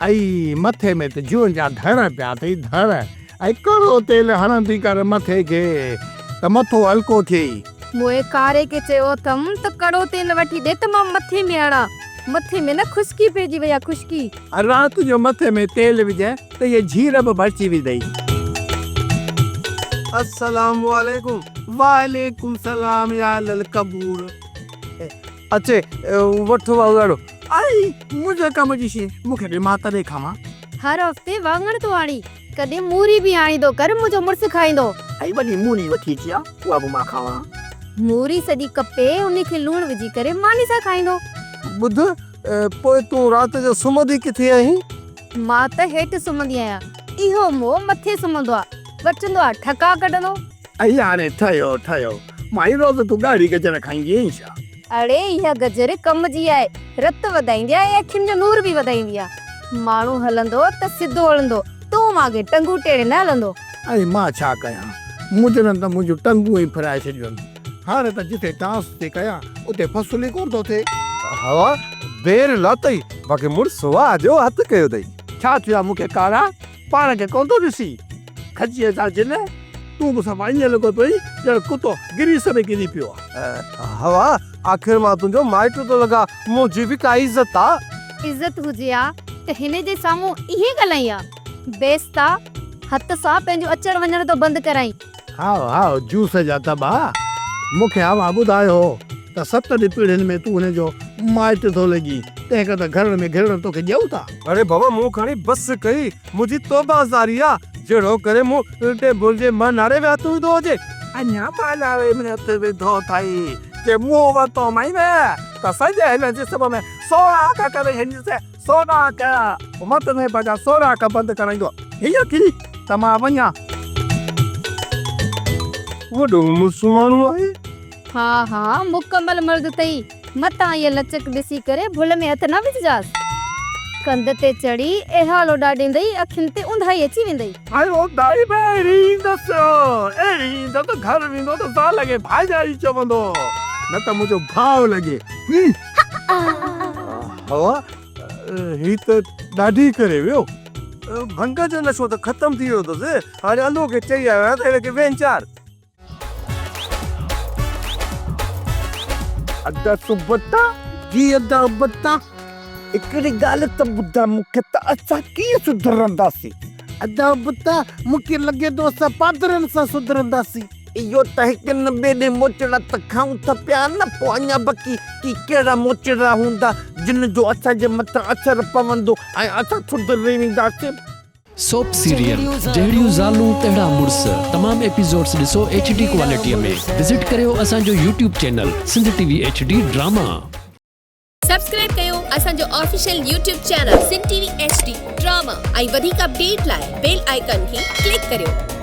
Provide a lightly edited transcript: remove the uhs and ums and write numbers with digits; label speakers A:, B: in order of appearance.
A: ऐं मथे में त जूअनि जा धड़ पिया अथई धड़ ऐं कड़ो तेल हणंदी कर मथे खे त मथो हल्को थिए।
B: मोए कारे के चयो अथमि त कड़ो तेल वठी ॾे त मां मथे में हणां। मथे में न खुश्की पइजी वई आहे खुश्की।
A: राति जो मथे में तेल विझ त ये झीर बि भरची विधई।
C: अस्सलाम वालेकुम।
A: वालेकुम सलाम या लल कबूर।
C: अचे वठो वागाड़ो।
A: आई मुंहिंजे कम जी शइ मूंखे ॾे मां तॾहिं खावां।
B: हर हफ़्ते वाङण तो आणी कॾहिं मूरी बि आणींदो कर मुंहिंजो मुड़ुसु खाईंदो।
A: ऐं वॾी मूरी वठी अची आहे उहा बि मां खावां।
B: मूरी सॼी कपे उनखे लूणु विझी करे मानी सां खाईंदो।
C: ॿुध पोइ तूं राति जो सुम्हंदी किथे आहीं?
B: मां त हेठि सुम्हंदी आहियां। इहो मोह मथे सुम्हंदो आहे वठंदो आहे ठका कढंदो।
A: ऐं हाणे ठहियो माई रोज़ तूं ॻाढ़ी गजर खाईंदी आहीं छा?
B: अड़े इहा गजर कम जी आहे रत वधाईंदी आहे ऐं अखियुनि जो नूर बि वधाईंदी आहे। माण्हू हलंदो त सिधो हलंदो तूं मागे टंगू टेड़े न हलंदो।
A: ऐं मां छा कयां मुंहिंजनि त मुंहिंजूं टंगूं ई फिराए छॾियूं। हाणे त जिथे डांस थी कयां उते फसुली कोन थो थिए।
C: हवा बेर लातई बाक़ी मुड़ुस वाह जो हथ कयो अथई।
A: छा थियो आहे मूंखे कारा पाण खे कोन थो ॾिसी खजीअ सां जिन तूं बि सफ़ा ईअं लॻो पई ॼण कुतो गिरीस में किरी पियो आहे।
C: हवा आख़िर मां तुंहिंजो माइट थो लॻा मुंहिंजी बि का इज़त आहे।
B: इज़त हुजे आ त हिन जे साम्हूं इहे ॻाल्हाई आहे बेस्ता हथ सां पंहिंजो अचण वञण तो बंदि कराई।
A: हाओ जूस जा दॿा मूंखे हवा ॿुधायो त 7 पीढ़ियुनि में तूं हुनजो माइट थो लॻी तंहिं करे त घर में घिरण तोखे ॾियूं था।
C: अरे बाबा मूं खणी बस कई मुंहिंजी तौबाज़ारी आहे जहिड़ो करे मूं टेबल जे मनारे में हथ विधो हुजे।
A: अञा पालावे में हथ विधो अथई जे मुंहुं वरितो मई में त सॼे हिन जिस्म में सोराख करे हिन से सोराख मत में पंहिंजा सोराख बंदि कराईंदो हीअ की त मां वञा।
C: वॾो मुस्लमान आहे।
B: हा मुकमल मर्द अथई। मतां इहा लचक ॾिसी करे भुल में हथ न विझजांसि। कंध ते चढ़ी एहालो ॾाॾींदई अखियुनि ते उंधाई अची वेंदई।
A: आयो दाई बेरी ईंदसि घर वेंदो त सा लॻे भाईजाई चवंदो न त मुंहिंजो भाव लॻे।
C: हवा ही त ॾाढी करे वियो भंग जो नशो त ख़तम थी वियो अथसि। हाणे अलो खे चई आयो आहियां त हिनखे वेंचार
A: अदा सुबता जी अदा बता हिकिड़ी ॻाल्हि त ॿुधा मूंखे त असां कीअं सुधरंदासीं। अदा बता मूंखे लॻे थो असां पादरनि सां सुधरंदासीं। इहो त हिकु न ॿिए ॾे मोचड़ा त खाऊं था पिया न पोइ अञा बाक़ी की कहिड़ा मोचड़ा हूंदा जिन जो असांजे मथां असरु पवंदो ऐं असां सुधरी वेंदासीं।
D: सोप सीरियल जहिड़ियूं ज़ालूं तहिड़ा मुड़ुस तमाम एपिसोड्स ॾिसो HD क्वालिटीअ में। विज़िट करियो असांजो YouTube channel Sindh TV HD drama.
E: Subscribe कयो असांजो official YouTube channel Sindh TV HD drama ऐं वधीक अपडेट लाइ बेल आइकन खे क्लिक करियो।